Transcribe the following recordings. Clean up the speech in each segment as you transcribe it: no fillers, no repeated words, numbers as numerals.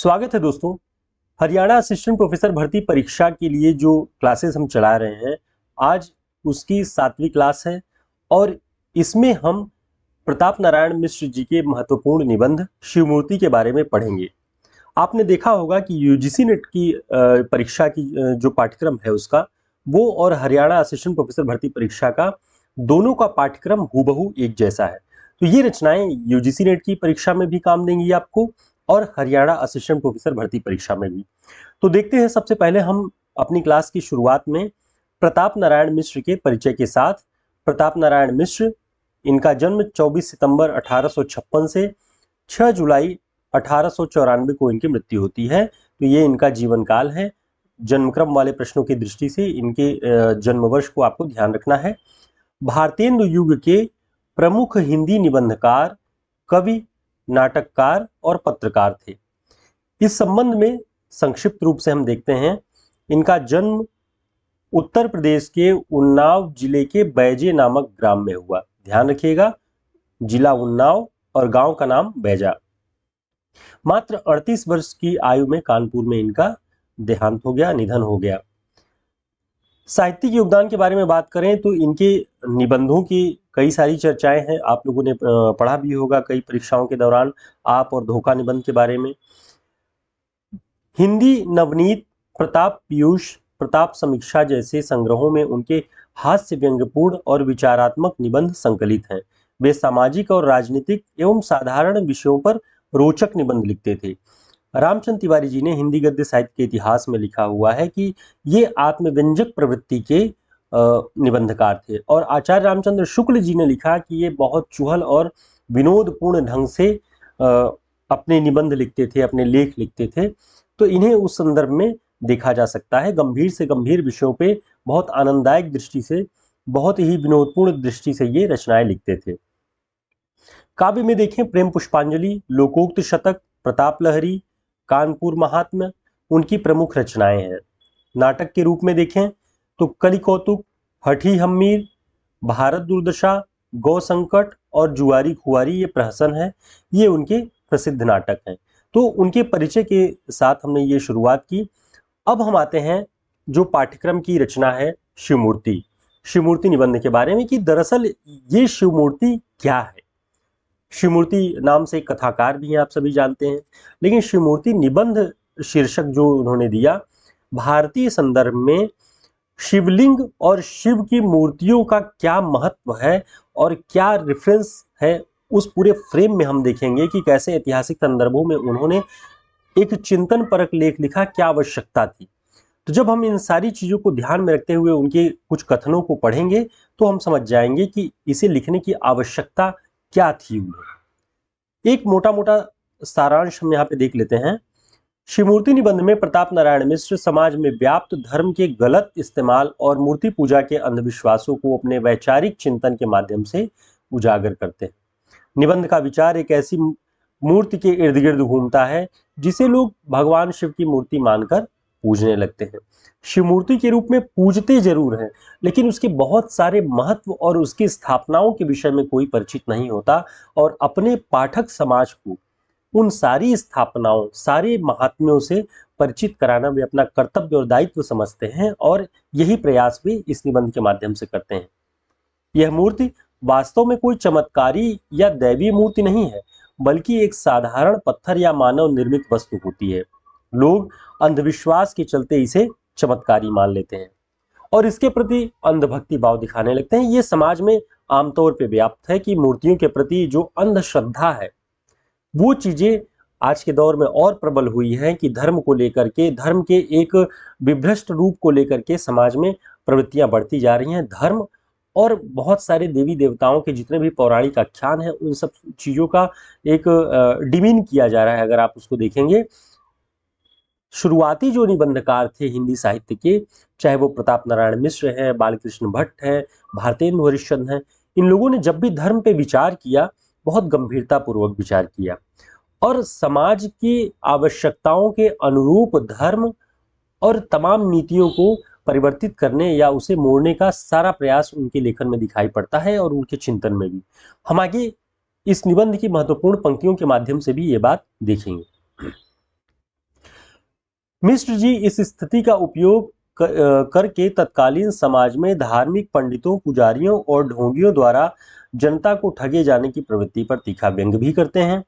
स्वागत है दोस्तों। हरियाणा असिस्टेंट प्रोफेसर भर्ती परीक्षा के लिए जो क्लासेस हम चला रहे हैं, आज उसकी 7वीं क्लास है और इसमें हम प्रताप नारायण मिश्र जी के महत्वपूर्ण निबंध शिवमूर्ति के बारे में पढ़ेंगे। आपने देखा होगा कि यूजीसी नेट की परीक्षा की जो पाठ्यक्रम है उसका, वो और हरियाणा असिस्टेंट प्रोफेसर भर्ती परीक्षा का दोनों का पाठ्यक्रम हूबहू एक जैसा है। तो ये रचनाएं यूजीसी नेट की परीक्षा में भी काम देंगी आपको और हरियाणा असिस्टेंट प्रोफेसर भर्ती परीक्षा में भी। तो देखते हैं, सबसे पहले हम अपनी क्लास की शुरुआत में प्रताप नारायण मिश्र के परिचय के साथ। प्रताप नारायण मिश्र, इनका जन्म 24 सितंबर 1856 से 6 जुलाई 1894 को इनकी मृत्यु होती है। तो ये इनका जीवन काल है। जन्मक्रम वाले प्रश्नों की दृष्टि से इनके जन्म वर्ष को आपको ध्यान रखना है। भारतेंदु युग के प्रमुख हिंदी निबंधकार, कवि, नाटककार और पत्रकार थे। इस संबंध में संक्षिप्त रूप से हम देखते हैं, इनका जन्म उत्तर प्रदेश के उन्नाव जिले के बैजे नामक ग्राम में हुआ। ध्यान रखिएगा, जिला उन्नाव और गांव का नाम बैजा। मात्र 38 वर्ष की आयु में कानपुर में इनका देहांत हो गया, निधन हो गया। साहित्यिक योगदान के बारे में बात करें तो इनके निबंधों की कई सारी चर्चाएं हैं। आप लोगों ने पढ़ा भी होगा कई परीक्षाओं के दौरान, आप और धोखा निबंध के बारे में। हिंदी नवनीत, प्रताप पीयूष, प्रताप समीक्षा जैसे संग्रहों में उनके हास्य व्यंग्यपूर्ण और विचारात्मक निबंध संकलित हैं। वे सामाजिक और राजनीतिक एवं साधारण विषयों पर रोचक निबंध लिखते थे। रामचंद्र तिवारी जी ने हिंदी गद्य साहित्य के इतिहास में लिखा हुआ है कि ये आत्मव्यंजक प्रवृत्ति के निबंधकार थे। और आचार्य रामचंद्र शुक्ल जी ने लिखा कि ये बहुत चुहल और विनोदपूर्ण ढंग से अपने निबंध लिखते थे, अपने लेख लिखते थे। तो इन्हें उस संदर्भ में देखा जा सकता है। गंभीर से गंभीर विषयों पे बहुत आनंददायक दृष्टि से, बहुत ही विनोदपूर्ण दृष्टि से ये रचनाएं लिखते थे। काव्य में देखें, प्रेम पुष्पांजलि, लोकोक्त शतक, प्रताप लहरी, कानपुर महात्म्य उनकी प्रमुख रचनाएं हैं। नाटक के रूप में देखें तो कलि कौतुक, हठी हम्मीर, भारत दुर्दशा, गौ संकट और जुआरी खुआरी ये प्रहसन है। ये उनके प्रसिद्ध नाटक हैं। तो उनके परिचय के साथ हमने ये शुरुआत की। अब हम आते हैं जो पाठ्यक्रम की रचना है शिवमूर्ति, शिवमूर्ति निबंध के बारे में, कि दरअसल ये शिवमूर्ति क्या है। शिवमूर्ति नाम से एक कथाकार भी हैं, आप सभी जानते हैं, लेकिन शिवमूर्ति निबंध शीर्षक जो उन्होंने दिया, भारतीय संदर्भ में शिवलिंग और शिव की मूर्तियों का क्या महत्व है और क्या रेफरेंस है, उस पूरे फ्रेम में हम देखेंगे कि कैसे ऐतिहासिक संदर्भों में उन्होंने एक चिंतन परक लेख लिखा, क्या आवश्यकता थी। तो जब हम इन सारी चीजों को ध्यान में रखते हुए उनके कुछ कथनों को पढ़ेंगे तो हम समझ जाएंगे कि इसे लिखने की आवश्यकता क्या थी उन्हें। एक मोटा मोटा सारांश हम यहाँ पे देख लेते हैं। शिवमूर्ति निबंध में प्रताप नारायण मिश्र समाज में व्याप्त धर्म के गलत इस्तेमाल और मूर्ति पूजा के अंधविश्वासों को अपने वैचारिक चिंतन के माध्यम से उजागर करते हैं। निबंध का विचार एक ऐसी मूर्ति के इर्द गिर्द घूमता है जिसे लोग भगवान शिव की मूर्ति मानकर पूजने लगते हैं। शिवमूर्ति के रूप में पूजते जरूर हैं, लेकिन उसके बहुत सारे महत्व और उसकी स्थापनाओं के विषय में कोई परिचित नहीं होता और अपने पाठक समाज को उन सारी स्थापनाओं, सारे महात्म्यों से परिचित कराना वे अपना कर्तव्य और दायित्व समझते हैं और यही प्रयास वे इस निबंध के माध्यम से करते हैं। यह मूर्ति वास्तव में कोई चमत्कारी या दैवीय मूर्ति नहीं है, बल्कि एक साधारण पत्थर या मानव निर्मित वस्तु होती है। लोग अंधविश्वास के चलते इसे चमत्कारी मान लेते हैं और इसके प्रति अंधभक्ति भाव दिखाने लगते हैं। ये समाज में आमतौर पर व्याप्त है कि मूर्तियों के प्रति जो अंधश्रद्धा है, वो चीजें आज के दौर में और प्रबल हुई हैं कि धर्म को लेकर के, धर्म के एक विभ्रष्ट रूप को लेकर के समाज में प्रवृत्तियां बढ़ती जा रही हैं। धर्म और बहुत सारे देवी देवताओं के जितने भी पौराणिक आख्यान हैं, उन सब चीजों का एक डिमीन किया जा रहा है। अगर आप उसको देखेंगे, शुरुआती जो निबंधकार थे हिंदी साहित्य के, चाहे वो प्रताप नारायण मिश्र हैं, बालकृष्ण भट्ट हैं, भारतेंदु हरिश्चंद्र हैं, इन लोगों ने जब भी धर्म पे विचार किया, बहुत गंभीरता पूर्वक विचार किया और समाज की आवश्यकताओं के अनुरूप धर्म और तमाम नीतियों को परिवर्तित करने या उसे मोड़ने का सारा प्रयास उनके लेखन में दिखाई पड़ता है और उनके चिंतन में भी। हम आगे इस निबंध की महत्वपूर्ण पंक्तियों के माध्यम से भी ये बात देखेंगे। मिश्र जी इस स्थिति का उपयोग करके तत्कालीन समाज में धार्मिक पंडितों, पुजारियों और ढोंगियों द्वारा जनता को ठगे जाने की प्रवृत्ति पर तीखा व्यंग भी करते हैं।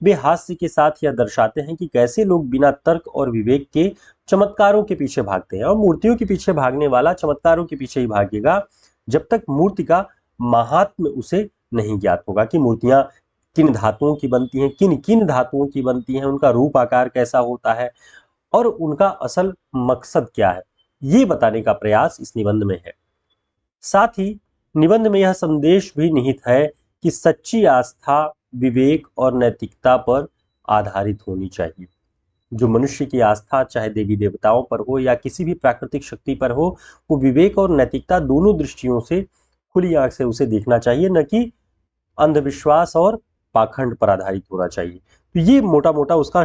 वे हास्य के साथ यह दर्शाते हैं कि कैसे लोग बिना तर्क और विवेक के चमत्कारों के पीछे भागते हैं, और मूर्तियों के पीछे भागने वाला चमत्कारों के पीछे ही भागेगा जब तक मूर्ति का महात्म्य उसे नहीं ज्ञात होगा कि मूर्तियां किन धातुओं की बनती हैं, किन किन धातुओं की बनती हैं, उनका रूप आकार कैसा होता है और उनका असल मकसद क्या है, ये बताने का प्रयास इस निबंध में है। साथ ही निबंध में यह संदेश भी निहित है कि सच्ची आस्था विवेक और नैतिकता पर आधारित होनी चाहिए। जो मनुष्य की आस्था चाहे देवी देवताओं पर हो या किसी भी प्राकृतिक शक्ति पर हो, वो विवेक और नैतिकता दोनों दृष्टियों से खुली आंख से उसे देखना चाहिए, न कि अंधविश्वास और पाखंड पर आधारित होना चाहिए। तो ये मोटा मोटा उसका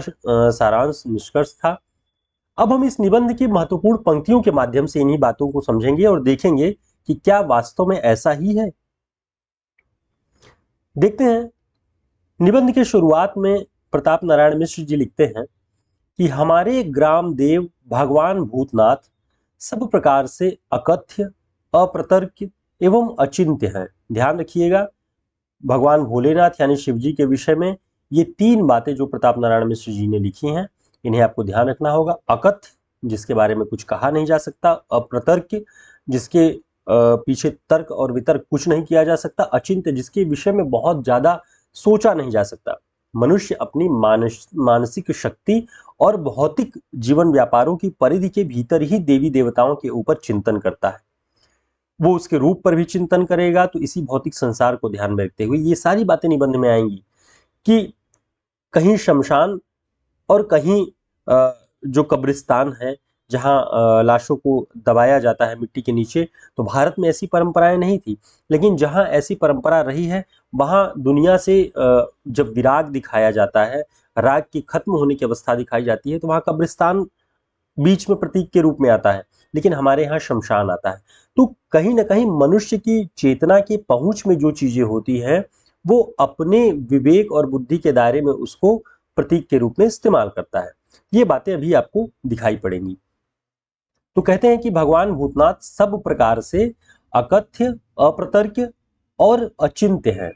सारांश निष्कर्ष था। अब हम इस निबंध की महत्वपूर्ण पंक्तियों के माध्यम से इन्हीं बातों को समझेंगे और देखेंगे कि क्या वास्तव में ऐसा ही है। देखते हैं, निबंध के शुरुआत में प्रताप नारायण मिश्र जी लिखते हैं कि हमारे ग्राम देव भगवान भूतनाथ सब प्रकार से अकथ्य, अप्रतर्क एवं अचिंत्य हैं। ध्यान रखिएगा, भगवान भोलेनाथ यानी शिव जी के विषय में ये तीन बातें जो प्रताप नारायण मिश्र जी ने लिखी हैं, इन्हें आपको ध्यान रखना होगा। अकथ्य, जिसके बारे में कुछ कहा नहीं जा सकता। अप्रतर्क, जिसके पीछे तर्क और वितर्क कुछ नहीं किया जा सकता। अचिंत्य, जिसके विषय में बहुत ज्यादा सोचा नहीं जा सकता। मनुष्य अपनी मानसिक शक्ति और भौतिक जीवन व्यापारों की परिधि के भीतर ही देवी देवताओं के ऊपर चिंतन करता है। वो उसके रूप पर भी चिंतन करेगा। तो इसी भौतिक संसार को ध्यान में रखते हुए ये सारी बातें निबंध में आएंगी कि कहीं शमशान और कहीं जो कब्रिस्तान है जहां लाशों को दबाया जाता है मिट्टी के नीचे, तो भारत में ऐसी परंपराएं नहीं थी। लेकिन जहां ऐसी परंपरा रही है वहां दुनिया से जब विराग दिखाया जाता है, राग की खत्म होने की अवस्था दिखाई जाती है, तो वहां कब्रिस्तान बीच में प्रतीक के रूप में आता है, लेकिन हमारे यहाँ शमशान आता है। तो कहीं ना कहीं मनुष्य की चेतना की पहुंच में जो चीजें होती हैं वो अपने विवेक और बुद्धि के दायरे में उसको प्रतीक के रूप में इस्तेमाल करता है। ये बातें अभी आपको दिखाई पड़ेंगी। तो कहते हैं कि भगवान भूतनाथ सब प्रकार से अकथ्य, अप्रतर्क और अचिंत्य हैं,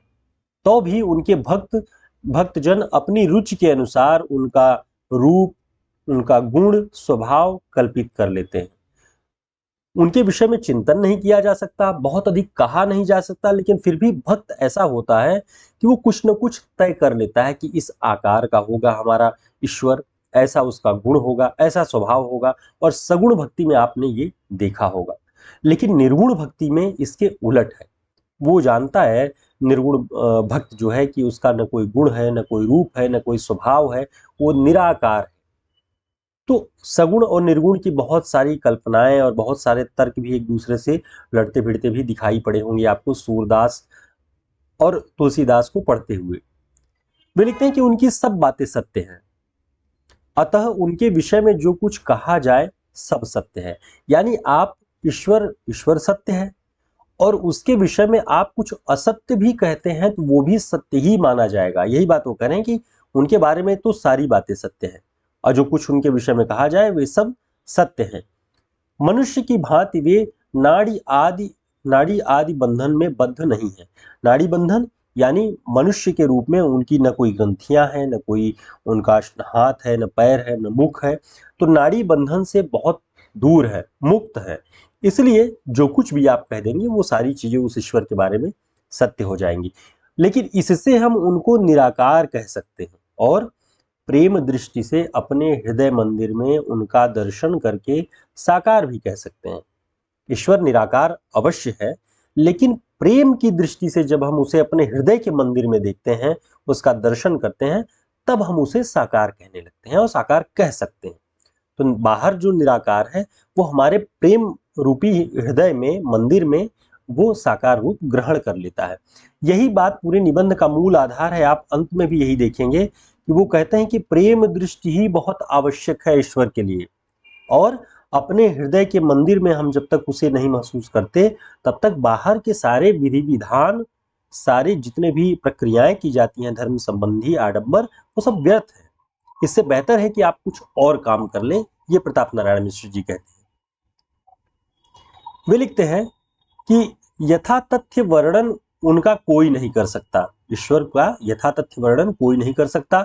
तो भी उनके भक्तजन अपनी रुचि के अनुसार उनका रूप, उनका गुण, स्वभाव कल्पित कर लेते हैं। उनके विषय में चिंतन नहीं किया जा सकता, बहुत अधिक कहा नहीं जा सकता, लेकिन फिर भी भक्त ऐसा होता है कि वो कुछ न कुछ तय कर लेता है कि इस आकार का होगा हमारा ईश्वर, ऐसा उसका गुण होगा, ऐसा स्वभाव होगा। और सगुण भक्ति में आपने ये देखा होगा। लेकिन निर्गुण भक्ति में इसके उलट है। वो जानता है निर्गुण भक्त जो है कि उसका न कोई गुण है, न कोई रूप है, न कोई स्वभाव है, वो निराकार है। तो सगुण और निर्गुण की बहुत सारी कल्पनाएं और बहुत सारे तर्क भी एक दूसरे से लड़ते भिड़ते भी दिखाई पड़े होंगे आपको सूरदास और तुलसीदास को पढ़ते हुए। वे लिखते हैं कि उनकी सब बातें सत्य हैं, अतः उनके विषय में जो कुछ कहा जाए सब सत्य है। यानी आप ईश्वर सत्य है, और उसके विषय में आप कुछ असत्य भी कहते हैं तो वो भी सत्य ही माना जाएगा। यही बात वो कह रहे हैं कि उनके बारे में तो सारी बातें सत्य हैं और जो कुछ उनके विषय में कहा जाए वे सब सत्य हैं। मनुष्य की भांति वे नाड़ी आदि बंधन में बद्ध नहीं है। नाड़ी बंधन यानी मनुष्य के रूप में उनकी न कोई ग्रंथियां हैं, न कोई उनका हाथ है, न पैर है, न मुख है। तो नाड़ी बंधन से बहुत दूर है, मुक्त है। इसलिए जो कुछ भी आप कह देंगे वो सारी चीजें उस ईश्वर के बारे में सत्य हो जाएंगी। लेकिन इससे हम उनको निराकार कह सकते हैं और प्रेम दृष्टि से अपने हृदय मंदिर में उनका दर्शन करके साकार भी कह सकते हैं। ईश्वर निराकार अवश्य है, लेकिन प्रेम की दृष्टि से जब हम उसे अपने हृदय के मंदिर में देखते हैं, उसका दर्शन करते हैं, तब हम उसे साकार कहने लगते हैं और साकार कह सकते हैं। तो बाहर जो निराकार है वो हमारे प्रेम रूपी हृदय में, मंदिर में वो साकार रूप ग्रहण कर लेता है। यही बात पूरे निबंध का मूल आधार है। आप अंत में भी यही देखेंगे कि वो कहते हैं कि प्रेम दृष्टि ही बहुत आवश्यक है ईश्वर के लिए, और अपने हृदय के मंदिर में हम जब तक उसे नहीं महसूस करते तब तक बाहर के सारे विधि विधान, सारे जितने भी प्रक्रियाएं की जाती हैं धर्म संबंधी आडंबर, वो सब व्यर्थ है। इससे बेहतर है कि आप कुछ और काम कर लें, ये प्रताप नारायण मिश्र जी कहते हैं। वे लिखते हैं कि यथा तथ्य वर्णन उनका कोई नहीं कर सकता, ईश्वर का यथा तथ्य वर्णन कोई नहीं कर सकता,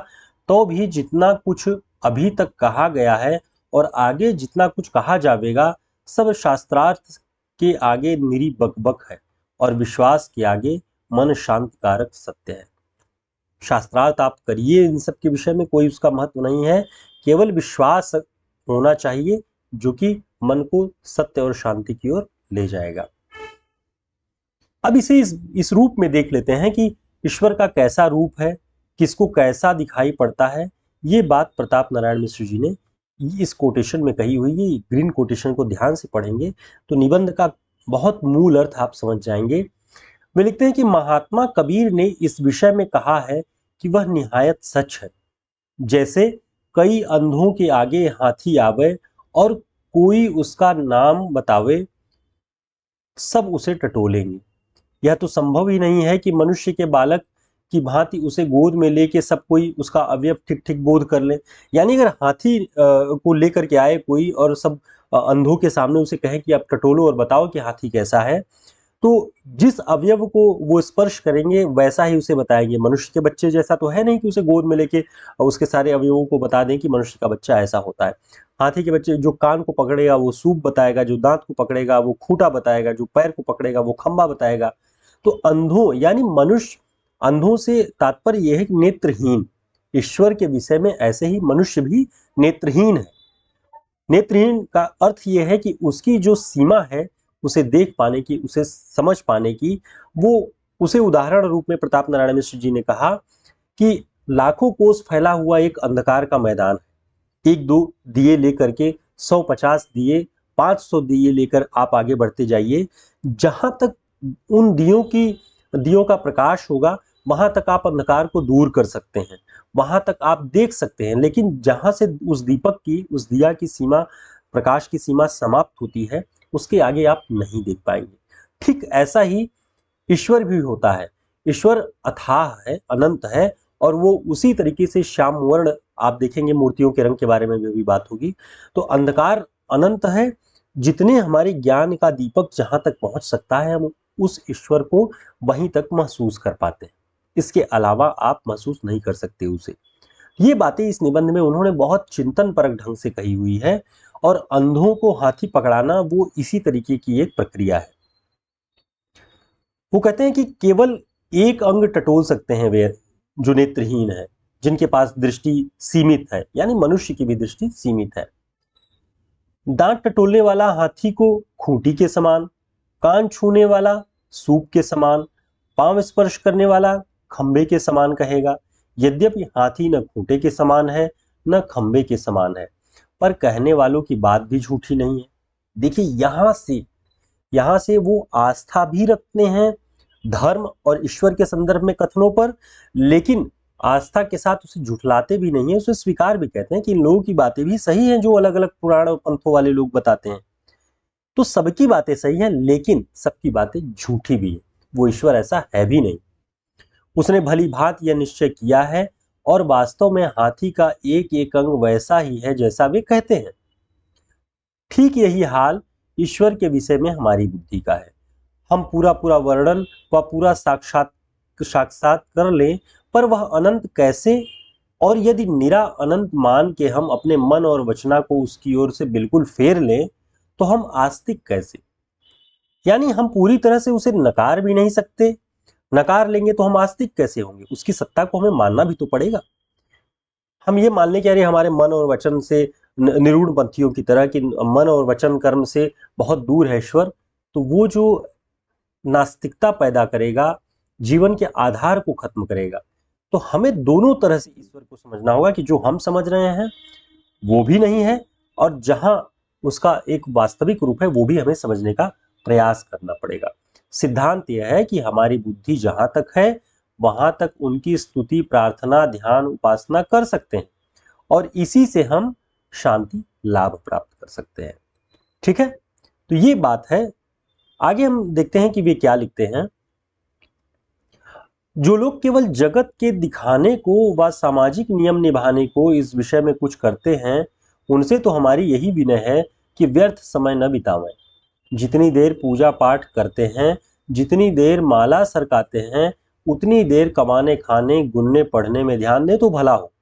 तो भी जितना कुछ अभी तक कहा गया है और आगे जितना कुछ कहा जाएगा सब शास्त्रार्थ के आगे निरी बकबक है और विश्वास के आगे मन शांत कारक सत्य है। शास्त्रार्थ आप करिए, इन सब के विषय में कोई उसका महत्व नहीं है, केवल विश्वास होना चाहिए जो कि मन को सत्य और शांति की ओर ले जाएगा। अब इसे इस रूप में देख लेते हैं कि ईश्वर का कैसा रूप है, किसको कैसा दिखाई पड़ता है। ये बात प्रताप नारायण मिश्र जी ने इस कोटेशन में कही हुई है। ग्रीन कोटेशन को ध्यान से पढ़ेंगे तो निबंध का बहुत मूल अर्थ आप समझ जाएंगे। वे लिखते हैं कि महात्मा कबीर ने इस विषय में कहा है कि वह निहायत सच है। जैसे कई अंधों के आगे हाथी आवे और कोई उसका नाम बतावे, सब उसे टटोलेंगे। यह तो संभव ही नहीं है कि मनुष्य के बालक की भांति उसे गोद में लेके सब कोई उसका अवयव ठीक ठीक बोध कर ले। यानी अगर हाथी को लेकर के आए कोई और सब अंधों के सामने उसे कहे कि आप टटोलो और बताओ कि हाथी कैसा है, तो जिस अवयव को वो स्पर्श करेंगे वैसा ही उसे बताएंगे। मनुष्य के बच्चे जैसा तो है नहीं कि उसे गोद में लेके उसके सारे अवयवों को बता दें कि मनुष्य का बच्चा ऐसा होता है। हाथी के बच्चे जो कान को पकड़ेगा वो सूप बताएगा, जो दांत को पकड़ेगा वो खूंटा बताएगा, जो पैर को पकड़ेगा वो खंबा बताएगा। तो अंधों यानी मनुष्य, अंधों से तात्पर्य यह है कि नेत्रहीन। ईश्वर के विषय में ऐसे ही मनुष्य भी नेत्रहीन है। नेत्रहीन का अर्थ यह है कि उसकी जो सीमा है उसे देख पाने की, उसे समझ पाने की, वो उसे उदाहरण रूप में प्रताप नारायण मिश्र जी ने कहा कि लाखों कोस फैला हुआ एक अंधकार का मैदान है। एक दो दिए लेकर के 150 दिए, 500 दिए लेकर आप आगे बढ़ते जाइए। जहां तक उन दियों का प्रकाश होगा वहां तक आप अंधकार को दूर कर सकते हैं, वहां तक आप देख सकते हैं। लेकिन जहां से उस दीपक की, उस दिया की सीमा, प्रकाश की सीमा समाप्त होती है, उसके आगे आप नहीं देख पाएंगे। ठीक ऐसा ही ईश्वर भी होता है। ईश्वर अथाह है, अनंत है, और वो उसी तरीके से श्याम वर्ण, आप देखेंगे मूर्तियों के रंग के बारे में भी बात होगी। तो अंधकार अनंत है, जितने हमारे ज्ञान का दीपक जहां तक पहुंच सकता है हम उस ईश्वर को वहीं तक महसूस कर पाते हैं, इसके अलावा आप महसूस नहीं कर सकते उसे। ये बातें इस निबंध में उन्होंने बहुत चिंतन परक ढंग से कही हुई है, और अंधों को हाथी पकड़ाना वो इसी तरीके की एक प्रक्रिया है। वो कहते हैं कि केवल एक अंग टटोल सकते हैं वे जो नेत्रहीन है, जिनके पास दृष्टि सीमित है, यानी मनुष्य की भी दृष्टि सीमित है। दांत टटोलने वाला हाथी को खूंटी के समान, कान छूने वाला सूप के समान, पांव स्पर्श करने वाला खंबे के समान कहेगा। यद्यपि हाथी न खूंटे के समान है न खंबे के समान है, पर कहने वालों की बात भी झूठी नहीं है। देखिए यहां से वो आस्था भी रखते हैं धर्म और ईश्वर के संदर्भ में कथनों पर, लेकिन आस्था के साथ उसे झुठलाते भी नहीं है, उसे स्वीकार भी कहते हैं कि इन लोगों की बातें भी सही हैं जो अलग अलग पुराण और पंथों वाले लोग बताते हैं। तो सबकी बातें सही हैं, लेकिन सबकी बातें झूठी भी है। वो ईश्वर ऐसा है भी नहीं। उसने भली भांत यह निश्चय किया है, और वास्तव में हाथी का एक एक अंग वैसा ही है जैसा वे कहते हैं। ठीक यही हाल ईश्वर के विषय में हमारी बुद्धि का है। हम पूरा पूरा वर्णन व पूरा साक्षात कर लें, पर वह अनंत कैसे, और यदि निरा अनंत मान के हम अपने मन और वचना को उसकी ओर से बिल्कुल फेर लें, तो हम आस्तिक कैसे। यानी हम पूरी तरह से उसे नकार भी नहीं सकते, नकार लेंगे तो हम आस्तिक कैसे होंगे। उसकी सत्ता को हमें मानना भी तो पड़ेगा। हम ये मान लें कि अरे हमारे मन और वचन से, निरूढ़ पंथियों की तरह कि मन और वचन कर्म से बहुत दूर है ईश्वर, तो वो जो नास्तिकता पैदा करेगा, जीवन के आधार को खत्म करेगा। तो हमें दोनों तरह से ईश्वर को समझना होगा कि जो हम समझ रहे हैं वो भी नहीं है, और जहां उसका एक वास्तविक रूप है वो भी हमें समझने का प्रयास करना पड़ेगा। सिद्धांत यह है कि हमारी बुद्धि जहां तक है वहां तक उनकी स्तुति, प्रार्थना, ध्यान, उपासना कर सकते हैं, और इसी से हम शांति लाभ प्राप्त कर सकते हैं। ठीक है, तो ये बात है। आगे हम देखते हैं कि वे क्या लिखते हैं। जो लोग केवल जगत के दिखाने को व सामाजिक नियम निभाने को इस विषय में कुछ करते हैं, उनसे तो हमारी यही विनय है कि व्यर्थ समय न बितावें। जितनी देर पूजा पाठ करते हैं, जितनी देर माला सरकाते हैं, उतनी देर कमाने खाने गुनने पढ़ने में ध्यान दें तो भला हो।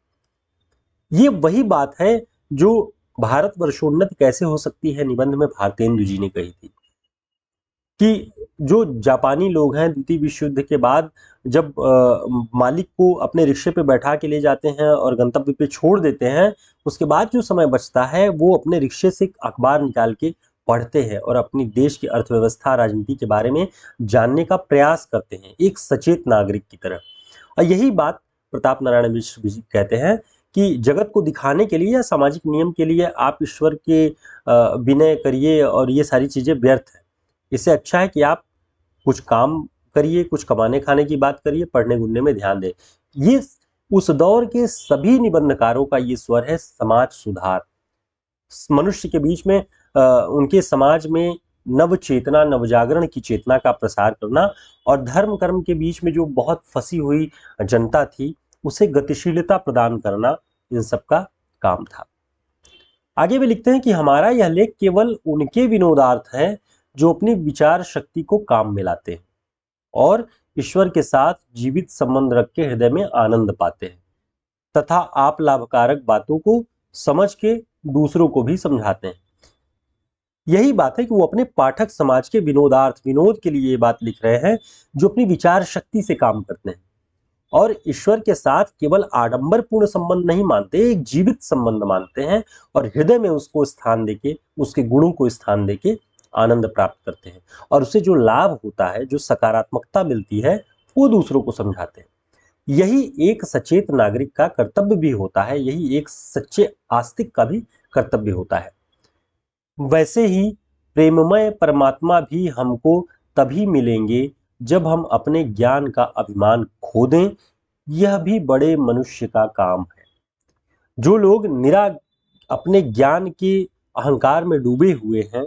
ये वही बात है जो भारत वर्षोन्नत कैसे हो सकती है निबंध में भारतेंदु जी ने कही थी कि जो जापानी लोग हैं द्वितीय विश्व युद्ध के बाद जब मालिक को अपने रिक्शे पे बैठा के ले जाते हैं और गंतव्य पे छोड़ देते हैं, उसके बाद जो समय बचता है वो अपने रिक्शे से अखबार निकाल के पढ़ते हैं और अपनी देश की अर्थव्यवस्था राजनीति के बारे में जानने का प्रयास करते हैं एक सचेत नागरिक की तरह। और यही बात प्रताप नारायण मिश्र भी कहते हैं कि जगत को दिखाने के लिए या सामाजिक नियम के लिए आप ईश्वर के विनय करिए और ये सारी चीजें व्यर्थ है। इससे अच्छा है कि आप कुछ काम करिए, कुछ कमाने खाने की बात करिए, पढ़ने गुनने में ध्यान दें। ये उस दौर के सभी निबंधकारों का ये स्वर है, समाज सुधार। मनुष्य के बीच में उनके समाज में नव चेतना, नवजागरण की चेतना का प्रसार करना और धर्म कर्म के बीच में जो बहुत फंसी हुई जनता थी उसे गतिशीलता प्रदान करना इन सब का काम था। आगे वे लिखते हैं कि हमारा यह लेख केवल उनके विनोदार्थ है जो अपनी विचार शक्ति को काम में लाते हैं और ईश्वर के साथ जीवित संबंध रख के हृदय में आनंद पाते हैं तथा आप लाभकारक बातों को समझ के दूसरों को भी समझाते हैं। यही बात है कि वो अपने पाठक समाज के विनोदार्थ, विनोद के लिए ये बात लिख रहे हैं जो अपनी विचार शक्ति से काम करते हैं और ईश्वर के साथ केवल आडंबरपूर्ण संबंध नहीं मानते, एक जीवित संबंध मानते हैं और हृदय में उसको स्थान देके, उसके गुणों को स्थान देके आनंद प्राप्त करते हैं और उससे जो लाभ होता है, जो सकारात्मकता मिलती है, वो दूसरों को समझाते हैं। यही एक सचेत नागरिक का कर्तव्य भी होता है, यही एक सच्चे आस्तिक का भी कर्तव्य होता है। वैसे ही प्रेममय परमात्मा भी हमको तभी मिलेंगे जब हम अपने ज्ञान का अभिमान खो दें। यह भी बड़े मनुष्य का काम है। जो लोग अपने ज्ञान के अहंकार में डूबे हुए हैं,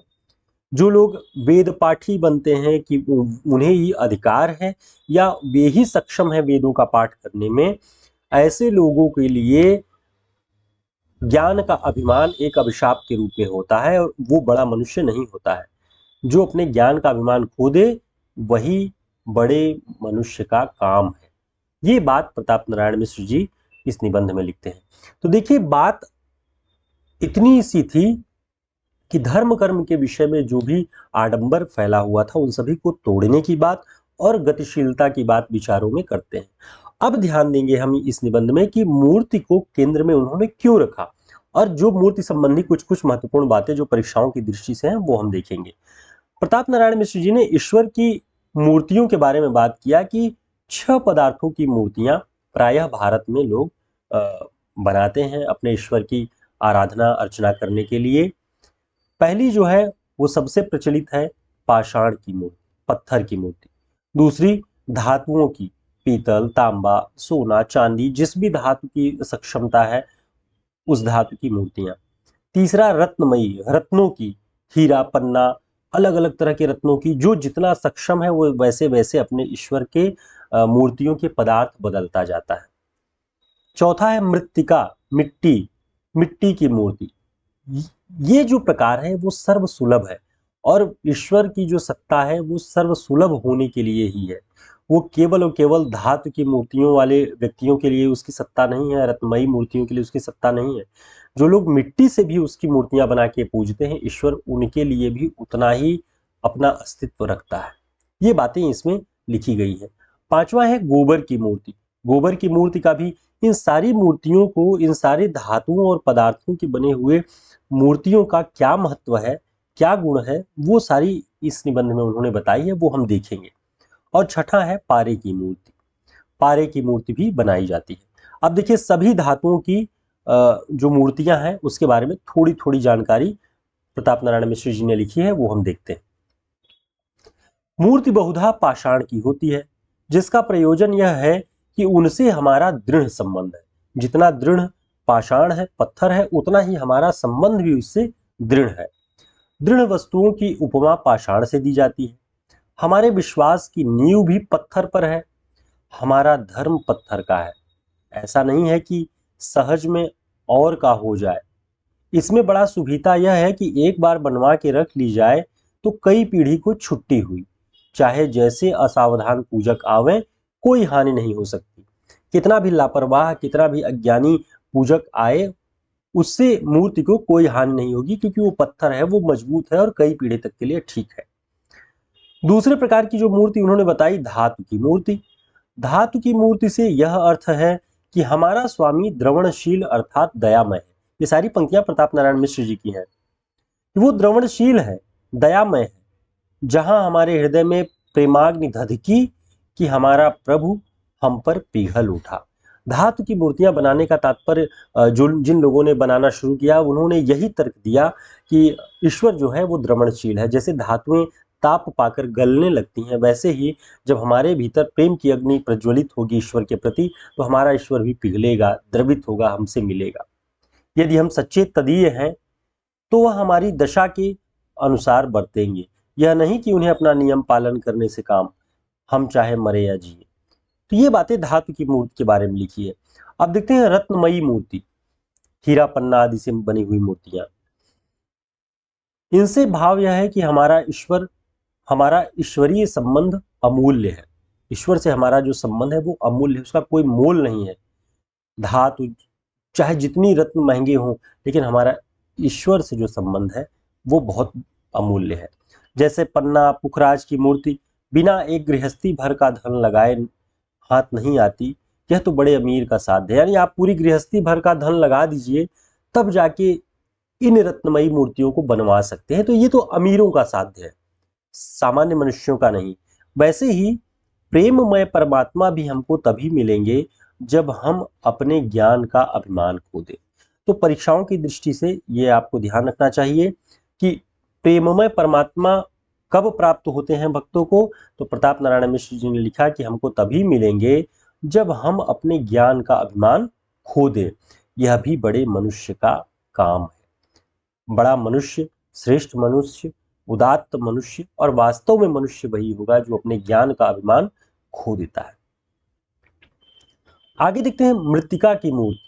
जो लोग वेद पाठी बनते हैं कि उन्हें ही अधिकार है या वे ही सक्षम है वेदों का पाठ करने में, ऐसे लोगों के लिए ज्ञान का अभिमान एक अभिशाप के रूप में होता है और वो बड़ा मनुष्य नहीं होता है। जो अपने ज्ञान का अभिमान खो दे वही बड़े मनुष्य का काम है। ये बात प्रताप नारायण मिश्र जी इस निबंध में लिखते हैं। तो देखिए बात इतनी सी थी कि धर्म कर्म के विषय में जो भी आडंबर फैला हुआ था उन सभी को तोड़ने की बात और गतिशीलता की बात विचारों में करते हैं। अब ध्यान देंगे हम इस निबंध में कि मूर्ति को केंद्र में उन्होंने क्यों रखा और जो मूर्ति संबंधी कुछ कुछ महत्वपूर्ण बातें जो परीक्षाओं की दृष्टि से हैं वो हम देखेंगे। प्रताप नारायण मिश्र जी ने ईश्वर की मूर्तियों के बारे में बात किया कि 6 पदार्थों की मूर्तियां प्रायः भारत में लोग बनाते हैं अपने ईश्वर की आराधना अर्चना करने के लिए। पहली जो है वो सबसे प्रचलित है पाषाण की मूर्ति, पत्थर की मूर्ति। दूसरी धातुओं की, पीतल, तांबा, सोना, चांदी, जिस भी धातु की सक्षमता है उस धातु की मूर्तियां। तीसरा रत्नमयी, रत्नों की, हीरा, पन्ना, अलग अलग तरह के रत्नों की, जो जितना सक्षम है वो वैसे वैसे अपने ईश्वर के मूर्तियों के पदार्थ बदलता जाता है। चौथा है मृत्तिका, मिट्टी, मिट्टी की मूर्ति। ये जो प्रकार है वो सर्व सुलभ है और ईश्वर की जो सत्ता है वो सर्व सुलभ होने के लिए ही है। वो केवल और केवल धातु की मूर्तियों वाले व्यक्तियों के लिए उसकी सत्ता नहीं है, रत्नमयी मूर्तियों के लिए उसकी सत्ता नहीं है। जो लोग मिट्टी से भी उसकी मूर्तियां बना के पूजते हैं, ईश्वर उनके लिए भी उतना ही अपना अस्तित्व रखता है। ये बातें इसमें लिखी गई है। पांचवा है गोबर की मूर्ति। गोबर की मूर्ति का भी इन सारी मूर्तियों को, इन सारे धातुओं और पदार्थों के बने हुए मूर्तियों का क्या महत्व है, क्या गुण है, वो सारी इस निबंध में उन्होंने बताई है, वो हम देखेंगे। और छठा है पारे की मूर्ति। पारे की मूर्ति भी बनाई जाती है। अब देखिए सभी धातुओं की जो मूर्तियां हैं उसके बारे में थोड़ी थोड़ी जानकारी प्रताप नारायण मिश्र जी ने लिखी है, वो हम देखते हैं। मूर्ति बहुधा पाषाण की होती है, जिसका प्रयोजन यह है कि उनसे हमारा दृढ़ संबंध है। जितना दृढ़ पाषाण है, पत्थर है, उतना ही हमारा संबंध भी उससे दृढ़ है। दृढ़ वस्तुओं की उपमा पाषाण से दी जाती है। हमारे विश्वास की नींव भी पत्थर पर है। हमारा धर्म पत्थर का है। ऐसा नहीं है कि सहज में और का हो जाए। इसमें बड़ा सुविधा यह है कि एक बार बनवा के रख ली जाए तो कई पीढ़ी को छुट्टी हुई, चाहे जैसे असावधान पूजक आवे कोई हानि नहीं हो सकती। कितना भी लापरवाह, कितना भी अज्ञानी पूजक आए, उससे मूर्ति को कोई हानि नहीं होगी, क्योंकि वो पत्थर है, वो मजबूत है और कई पीढ़ी तक के लिए ठीक है। दूसरे प्रकार की जो मूर्ति उन्होंने बताई, धातु की मूर्ति। धातु की मूर्ति से यह अर्थ है कि हमारा स्वामी द्रवणशील अर्थात दयामय है। ये सारी पंक्तियां प्रताप नारायण मिश्र जी की हैं। वो द्रवणशील है, दयामय है। जहां हमारे हृदय में प्रेमाग्नि धधकी कि हमारा प्रभु हम पर पिघल उठा। धातु की मूर्तियां बनाने का तात्पर्य, जो जिन लोगों ने बनाना शुरू किया उन्होंने यही तर्क दिया कि ईश्वर जो है वो द्रवणशील है। जैसे धातुएं ताप पाकर गलने लगती हैं, वैसे ही जब हमारे भीतर प्रेम की अग्नि प्रज्वलित होगी ईश्वर के प्रति, तो हमारा ईश्वर भी पिघलेगा, द्रवित होगा, हमसे मिलेगा। यदि हम सच्चे तदीय हैं तो वह हमारी दशा के अनुसार बरतेंगे। यह नहीं कि उन्हें अपना नियम पालन करने से काम, हम चाहे मरे या जिए। तो ये बातें धातु की मूर्ति के बारे में लिखी है। अब देखते हैं रत्नमयी मूर्ति, हीरा पन्ना आदि से बनी हुई मूर्तियां। इनसे भाव यह है कि हमारा ईश्वरीय संबंध अमूल्य है। ईश्वर से हमारा जो संबंध है वो अमूल्य है, उसका कोई मोल नहीं है। धातु चाहे जितनी रत्न महंगे हों, लेकिन हमारा ईश्वर से जो संबंध है वो बहुत अमूल्य है। जैसे पन्ना पुखराज की मूर्ति बिना एक गृहस्थी भर का धन लगाए हाथ नहीं आती, यह तो बड़े अमीर का साध्य है। यानी आप पूरी गृहस्थी भर का धन लगा दीजिए, तब जाके इन रत्नमयी मूर्तियों को बनवा सकते हैं। तो ये तो अमीरों का साध्य है, सामान्य मनुष्यों का नहीं। वैसे ही प्रेममय परमात्मा भी हमको तभी मिलेंगे जब हम अपने ज्ञान का अभिमान खो दें। तो परीक्षाओं की दृष्टि से ये आपको ध्यान रखना चाहिए कि प्रेममय परमात्मा कब प्राप्त होते हैं भक्तों को। तो प्रताप नारायण मिश्र जी ने लिखा कि हमको तभी मिलेंगे जब हम अपने ज्ञान का अभिमान खो दें। यह भी बड़े मनुष्य का काम है। बड़ा मनुष्य, श्रेष्ठ मनुष्य, उदात्त मनुष्य और वास्तव में मनुष्य वही होगा जो अपने ज्ञान का अभिमान खो देता है। आगे देखते हैं मृत्तिका की मूर्ति।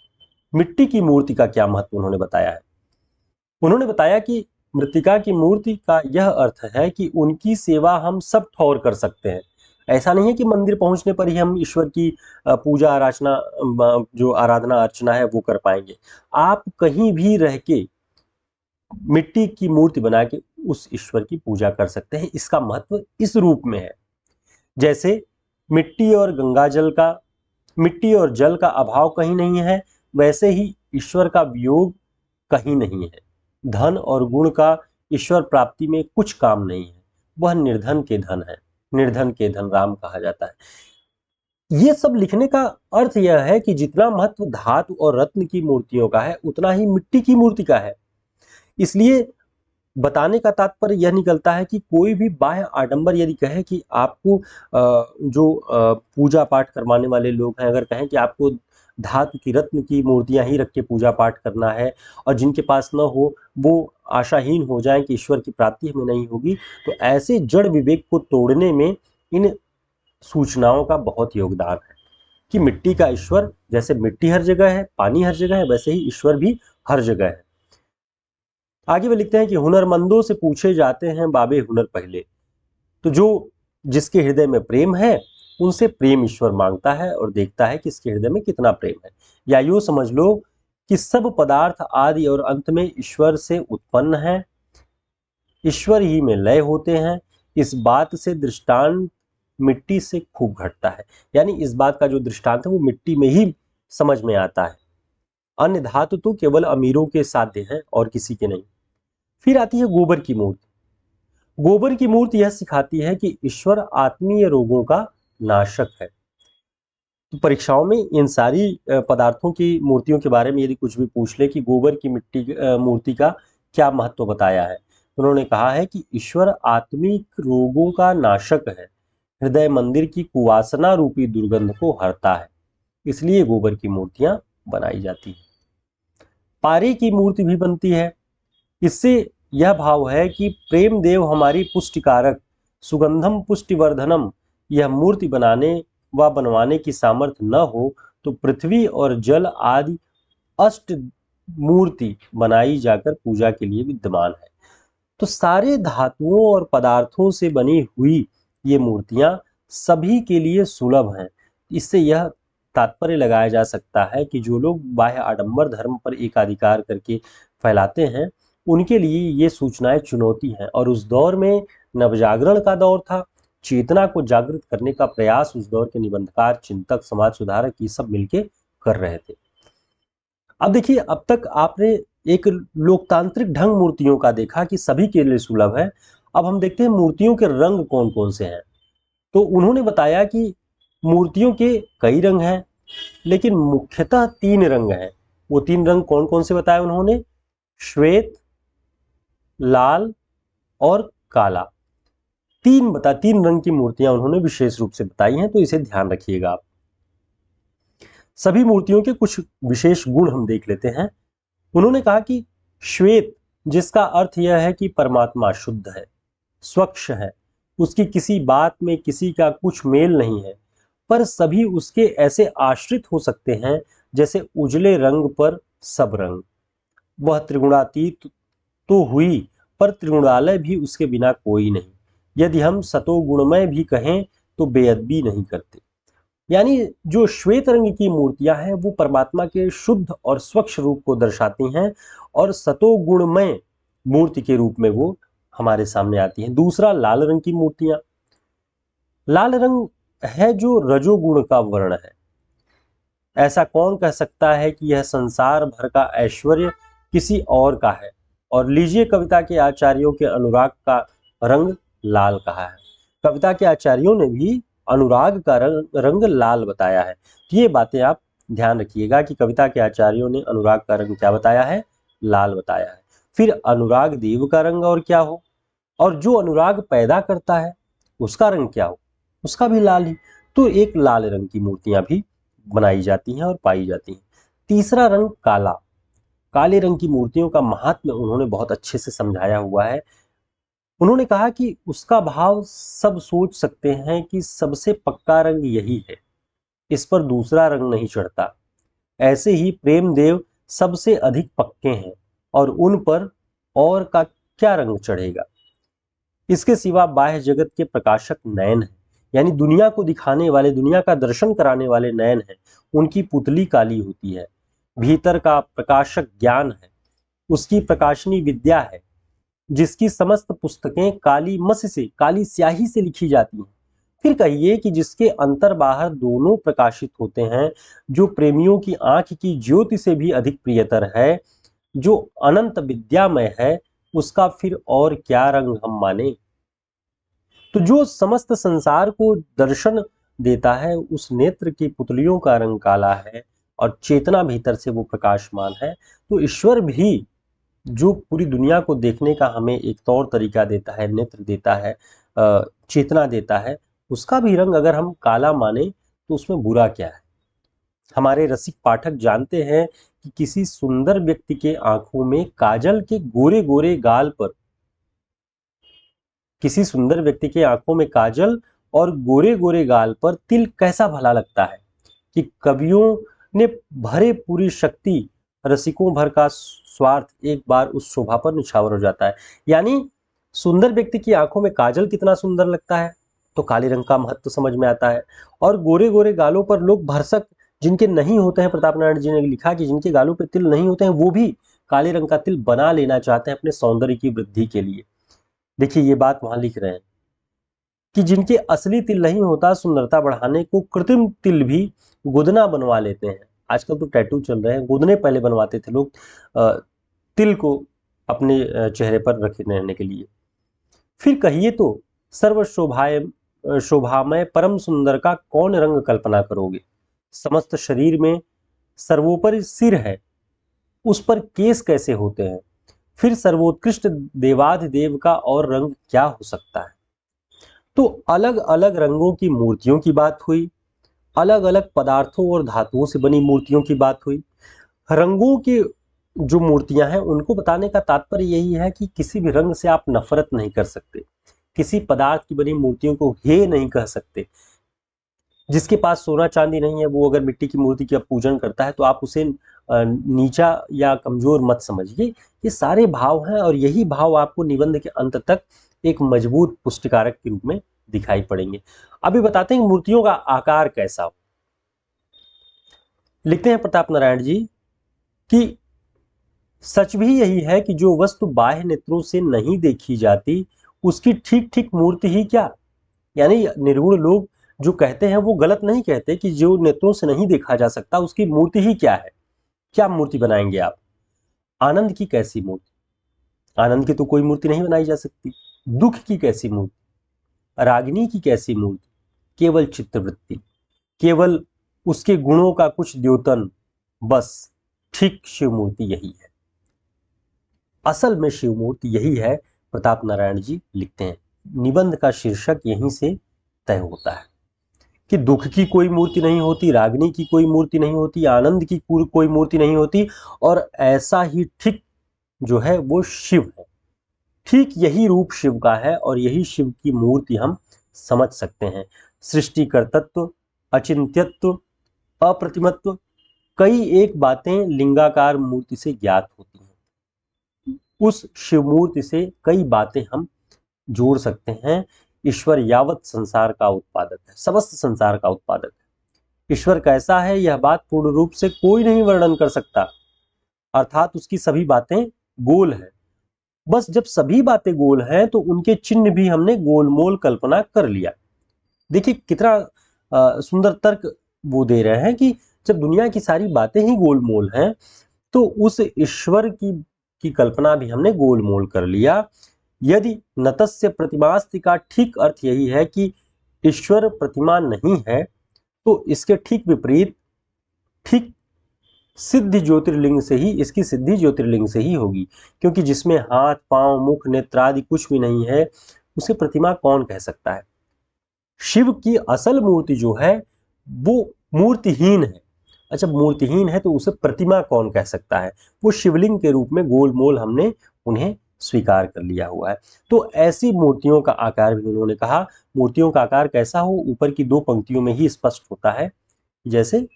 मिट्टी की मूर्ति का क्या महत्व उन्होंने बताया है। उन्होंने बताया कि मृत्तिका की मूर्ति का यह अर्थ है कि उनकी सेवा हम सब ठौर कर सकते हैं। ऐसा नहीं है कि मंदिर पहुंचने पर ही हम ईश्वर की पूजा अर्चना, जो आराधना अर्चना है वो कर पाएंगे। आप कहीं भी रह के मिट्टी की मूर्ति बना के उस ईश्वर की पूजा कर सकते हैं। इसका महत्व इस रूप में है, जैसे मिट्टी और जल का अभाव कहीं नहीं है, वैसे ही ईश्वर का वियोग कहीं नहीं है। धन और गुण का ईश्वर प्राप्ति में कुछ काम नहीं है, वह निर्धन के धन है। निर्धन के धन राम कहा जाता है। ये सब लिखने का अर्थ यह है कि जितना महत्व धातु और रत्न की मूर्तियों का है, उतना ही मिट्टी की मूर्ति का है। इसलिए बताने का तात्पर्य यह निकलता है कि कोई भी बाह्य आडंबर यदि कहे कि आपको जो पूजा पाठ करवाने वाले लोग हैं, अगर कहें कि आपको धातु की रत्न की मूर्तियां ही रख के पूजा पाठ करना है और जिनके पास न हो वो आशाहीन हो जाएं कि ईश्वर की प्राप्ति हमें नहीं होगी, तो ऐसे जड़ विवेक को तोड़ने में इन सूचनाओं का बहुत योगदान है कि मिट्टी का ईश्वर, जैसे मिट्टी हर जगह है, पानी हर जगह है, वैसे ही ईश्वर भी हर जगह है। आगे वे लिखते हैं कि हुनरमंदों से पूछे जाते हैं बाबे हुनर पहले। तो जो जिसके हृदय में प्रेम है उनसे प्रेम ईश्वर मांगता है और देखता है कि इसके हृदय में कितना प्रेम है। या यूं समझ लो कि सब पदार्थ आदि और अंत में ईश्वर से उत्पन्न है, ईश्वर ही में लय होते हैं। इस बात से दृष्टांत मिट्टी से खूब घटता है। यानी इस बात का जो दृष्टांत है वो मिट्टी में ही समझ में आता है। अन्य धातु तो केवल अमीरों के साध्य हैं और किसी के नहीं। फिर आती है गोबर की मूर्ति। गोबर की मूर्ति यह सिखाती है कि ईश्वर आत्मीय रोगों का नाशक है। तो परीक्षाओं में इन सारी पदार्थों की मूर्तियों के बारे में यदि कुछ भी पूछ ले कि गोबर की मिट्टी मूर्ति का क्या महत्व बताया है, उन्होंने कहा है कि ईश्वर आत्मिक रोगों का नाशक है, हृदय मंदिर की कुवासना रूपी दुर्गंध को हरता है, इसलिए गोबर की मूर्तियां बनाई जाती है। पारे की मूर्ति भी बनती है। इससे यह भाव है कि प्रेम देव हमारी पुष्टिकारक, सुगंधम पुष्टिवर्धनम। यह मूर्ति बनाने बनवाने की सामर्थ्य न हो तो पृथ्वी और जल आदि अष्ट मूर्ति बनाई जाकर पूजा के लिए विद्यमान है। तो सारे धातुओं और पदार्थों से बनी हुई ये मूर्तियां सभी के लिए सुलभ हैं। इससे यह तात्पर्य लगाया जा सकता है कि जो लोग बाह्य आडंबर धर्म पर एकाधिकार करके फैलाते हैं, उनके लिए ये सूचनाएं चुनौती हैं। और उस दौर में नवजागरण का दौर था, चेतना को जागृत करने का प्रयास उस दौर के निबंधकार, चिंतक, समाज सुधारक ये सब मिलके कर रहे थे। अब देखिए, अब तक आपने एक लोकतांत्रिक ढंग मूर्तियों का देखा कि सभी के लिए सुलभ है। अब हम देखते हैं मूर्तियों के रंग कौन कौन से हैं। तो उन्होंने बताया कि मूर्तियों के कई रंग हैं, लेकिन मुख्यतः 3 रंग हैं। वो 3 रंग कौन कौन से बताए उन्होंने? श्वेत, लाल और काला। 3 रंग की मूर्तियां उन्होंने विशेष रूप से बताई हैं, तो इसे ध्यान रखिएगा आप। सभी मूर्तियों के कुछ विशेष गुण हम देख लेते हैं। उन्होंने कहा कि श्वेत, जिसका अर्थ यह है कि परमात्मा शुद्ध है, स्वच्छ है, उसकी किसी बात में किसी का कुछ मेल नहीं है, पर सभी उसके ऐसे आश्रित हो सकते हैं जैसे उजले रंग पर सब रंग। वह त्रिगुणातीत तो हुई, पर त्रिगुणालय भी उसके बिना कोई नहीं। यदि हम सतोगुणमय भी कहें तो बेअदबी नहीं करते। यानी जो श्वेत रंग की मूर्तियां हैं वो परमात्मा के शुद्ध और स्वच्छ रूप को दर्शाती हैं, और सतोगुणमय मूर्ति के रूप में वो हमारे सामने आती हैं। दूसरा, लाल रंग की मूर्तियां। लाल रंग है जो रजोगुण का वर्ण है। ऐसा कौन कह सकता है कि यह संसार भर का ऐश्वर्य किसी और का है? और लीजिए, कविता के आचार्यों के अनुराग का रंग लाल कहा है। कविता के आचार्यों ने भी अनुराग का रंग लाल बताया है। तो ये बातें आप ध्यान रखिएगा कि कविता के आचार्यों ने अनुराग का रंग क्या बताया है? लाल बताया है। फिर अनुराग देव का रंग और क्या हो? और जो अनुराग पैदा करता है उसका रंग क्या हो? उसका भी लाल ही। तो एक लाल रंग की मूर्तियां भी बनाई जाती हैं और पाई जाती हैं। तीसरा रंग काला। काले रंग की मूर्तियों का महात्म्य उन्होंने बहुत अच्छे से समझाया हुआ है। उन्होंने कहा कि उसका भाव सब सोच सकते हैं कि सबसे पक्का रंग यही है, इस पर दूसरा रंग नहीं चढ़ता। ऐसे ही प्रेम देव सबसे अधिक पक्के हैं, और उन पर और का क्या रंग चढ़ेगा। इसके सिवा बाह्य जगत के प्रकाशक नयन है, यानी दुनिया को दिखाने वाले, दुनिया का दर्शन कराने वाले नयन है। उनकी पुतली काली होती है। भीतर का प्रकाशक ज्ञान है, उसकी प्रकाशनी विद्या है, जिसकी समस्त पुस्तकें काली मस से, काली स्याही से लिखी जाती हैं। फिर कहिए कि जिसके अंतर बाहर दोनों प्रकाशित होते हैं, जो प्रेमियों की आंख की ज्योति से भी अधिक प्रियतर है, जो अनंत विद्यामय है, उसका फिर और क्या रंग हम माने। तो जो समस्त संसार को दर्शन देता है, उस नेत्र की पुतलियों का रंग काला है, और चेतना भीतर से वो प्रकाशमान है। तो ईश्वर भी जो पूरी दुनिया को देखने का हमें एक तौर तरीका देता है, नेत्र देता है, चेतना देता है, उसका भी रंग अगर हम काला माने तो उसमें बुरा क्या है। हमारे रसिक पाठक जानते हैं कि किसी सुंदर व्यक्ति के आंखों में काजल के गोरे गोरे गाल पर, किसी सुंदर व्यक्ति के आंखों में काजल और गोरे गोरे गाल पर तिल कैसा भला लगता है, कि कवियों ने भरे पूरी शक्ति, रसिकों भर का स्वार्थ एक बार उस शोभा पर निछावर हो जाता है। यानी सुंदर व्यक्ति की आंखों में काजल कितना सुंदर लगता है, तो काले रंग का महत्व समझ में आता है। और गोरे गोरे गालों पर लोग भरसक, जिनके नहीं होते हैं, प्रताप नारायण जी ने लिखा कि जिनके गालों पे तिल नहीं होते हैं, वो भी काले रंग का तिल बना लेना चाहते हैं अपने सौंदर्य की वृद्धि के लिए। देखिए, ये बात वहां लिख रहे हैं कि जिनके असली तिल नहीं होता, सुंदरता बढ़ाने को कृत्रिम तिल भी गुदना बनवा लेते हैं। आजकल तो टैटू चल रहे हैं, गुदने पहले बनवाते थे लोग तिल को अपने चेहरे पर रखे रहने के लिए। फिर कहिए तो सर्व शोभामय परम सुंदर का कौन रंग कल्पना करोगे। समस्त शरीर में सर्वोपरि सिर है, उस पर केस कैसे होते हैं। फिर सर्वोत्कृष्ट देवाधिदेव का और रंग क्या हो सकता है। तो अलग अलग रंगों की मूर्तियों की बात हुई, अलग अलग पदार्थों और धातुओं से बनी मूर्तियों की बात हुई। रंगों की जो मूर्तियां हैं उनको बताने का तात्पर्य यही है कि किसी भी रंग से आप नफरत नहीं कर सकते, किसी पदार्थ की बनी मूर्तियों को हे नहीं कह सकते। जिसके पास सोना चांदी नहीं है, वो अगर मिट्टी की मूर्ति का पूजन करता है तो आप उसे नीचा या कमजोर मत समझिए। ये सारे भाव हैं और यही भाव आपको निबंध के अंत तक एक मजबूत पुष्टिकारक के रूप में दिखाई पड़ेंगे। अभी बताते हैं मूर्तियों का आकार कैसा हो। लिखते हैं प्रताप नारायण जी कि सच भी यही है कि जो वस्तु बाह्य नेत्रों से नहीं देखी जाती उसकी ठीक ठीक मूर्ति ही क्या, यानी निर्गुण लोग जो कहते हैं वो गलत नहीं कहते कि जो नेत्रों से नहीं देखा जा सकता उसकी मूर्ति ही क्या है। क्या मूर्ति बनाएंगे आप? आनंद की कैसी मूर्ति? आनंद की तो कोई मूर्ति नहीं बनाई जा सकती। दुख की कैसी मूर्ति? रागिनी की कैसी मूर्ति? केवल चित्तवृत्ति, केवल उसके गुणों का कुछ द्योतन, बस ठीक शिव मूर्ति यही है। असल में शिव मूर्ति यही है, प्रताप नारायण जी लिखते हैं। निबंध का शीर्षक यहीं से तय होता है कि दुख की कोई मूर्ति नहीं होती, रागिनी की कोई मूर्ति नहीं होती, आनंद की कोई मूर्ति नहीं होती, और ऐसा ही ठीक जो है वो शिव है। ठीक यही रूप शिव का है और यही शिव की मूर्ति हम समझ सकते हैं। सृष्टिकर्तृत्व, अचिंत्यत्व, अप्रतिमत्व, कई एक बातें लिंगाकार मूर्ति से ज्ञात होती हैं। उस शिव मूर्ति से कई बातें हम जोड़ सकते हैं। ईश्वर यावत संसार का उत्पादक है, समस्त संसार का उत्पादक है। ईश्वर कैसा है यह बात पूर्ण रूप से कोई नहीं वर्णन कर सकता, अर्थात उसकी सभी बातें गोल है। बस जब सभी बातें गोल हैं तो उनके चिन्ह भी हमने गोलमोल कल्पना कर लिया। देखिए कितना सुंदर तर्क वो दे रहे हैं कि जब दुनिया की सारी बातें ही गोलमोल हैं तो उस ईश्वर की कल्पना भी हमने गोलमोल कर लिया। यदि नतस्य प्रतिमास्ति का ठीक अर्थ यही है कि ईश्वर प्रतिमा नहीं है, तो इसके ठीक विपरीत ठीक सिद्धि ज्योतिर्लिंग से ही, इसकी सिद्धि ज्योतिर्लिंग से ही होगी, क्योंकि जिसमें हाथ पांव मुख नेत्र आदि कुछ भी नहीं है उसे प्रतिमा कौन कह सकता है। शिव की असल मूर्ति जो है वो मूर्तिहीन है। अच्छा, मूर्तिहीन है तो उसे प्रतिमा कौन कह सकता है? वो शिवलिंग के रूप में गोलमोल हमने उन्हें स्वीकार कर लिया हुआ है। तो ऐसी मूर्तियों का आकार भी उन्होंने कहा। मूर्तियों का आकार कैसा हो, ऊपर की दो पंक्तियों में ही स्पष्ट होता है। जैसे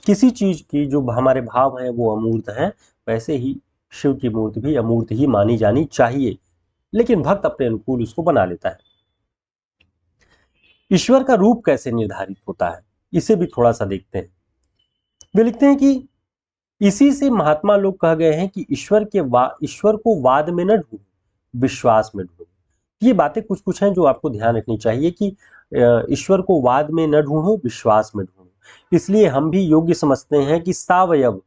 किसी चीज की जो हमारे भाव हैं वो अमूर्त हैं, वैसे ही शिव की मूर्ति भी अमूर्त ही मानी जानी चाहिए, लेकिन भक्त अपने अनुकूल उसको बना लेता है। ईश्वर का रूप कैसे निर्धारित होता है, इसे भी थोड़ा सा देखते हैं। वे लिखते हैं कि इसी से महात्मा लोग कह गए हैं कि ईश्वर को वाद में न ढूंढो, विश्वास में ढूंढो। ये बातें कुछ कुछ हैं जो आपको ध्यान रखनी चाहिए कि ईश्वर को वाद में न ढूंढो, विश्वास में ढूंढो। इसलिए हम भी योग्य समझते हैं कि सावयव,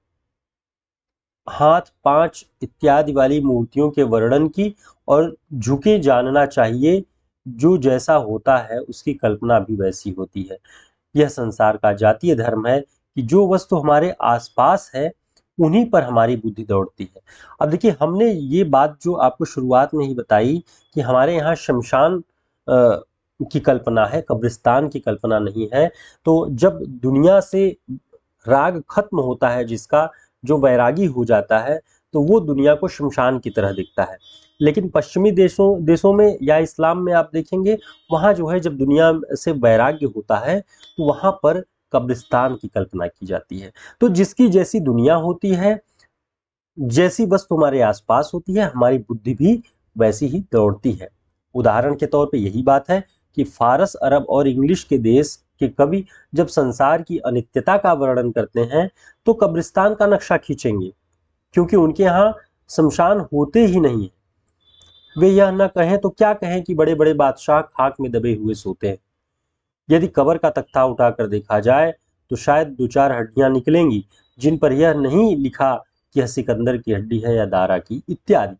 हाथ पांच इत्यादि वाली मूर्तियों के वर्णन की और झुके जानना चाहिए। जो जैसा होता है उसकी कल्पना भी वैसी होती है। यह संसार का जातीय धर्म है कि जो वस्तु हमारे आसपास है उन्हीं पर हमारी बुद्धि दौड़ती है। अब देखिए, हमने ये बात जो आपको शुरुआत में ही बताई कि हमारे यहाँ शमशान की कल्पना है, कब्रिस्तान की कल्पना नहीं है। तो जब दुनिया से राग खत्म होता है, जिसका जो वैरागी हो जाता है, तो वो दुनिया को शमशान की तरह दिखता है। लेकिन पश्चिमी देशों में या इस्लाम में आप देखेंगे, वहाँ जो है जब दुनिया से वैराग्य होता है तो वहाँ पर कब्रिस्तान की कल्पना की जाती है। तो जिसकी जैसी दुनिया होती है, जैसी वस्तु हमारे आसपास होती है, हमारी बुद्धि भी वैसी ही दौड़ती है। उदाहरण के तौर पे यही बात है कि फारस, अरब और इंग्लिश के देश के कवि जब संसार की अनित्यता का वर्णन करते हैं तो कब्रिस्तान का नक्शा खींचेंगे, क्योंकि उनके यहाँ शमशान होते ही नहीं है। वे यह न कहें तो क्या कहें कि बड़े बड़े बादशाह खाक में दबे हुए सोते हैं। यदि कब्र का तख्ता उठाकर देखा जाए तो शायद दो चार हड्डियां निकलेंगी जिन पर यह नहीं लिखा कि यह सिकंदर की हड्डी है या दारा की, इत्यादि।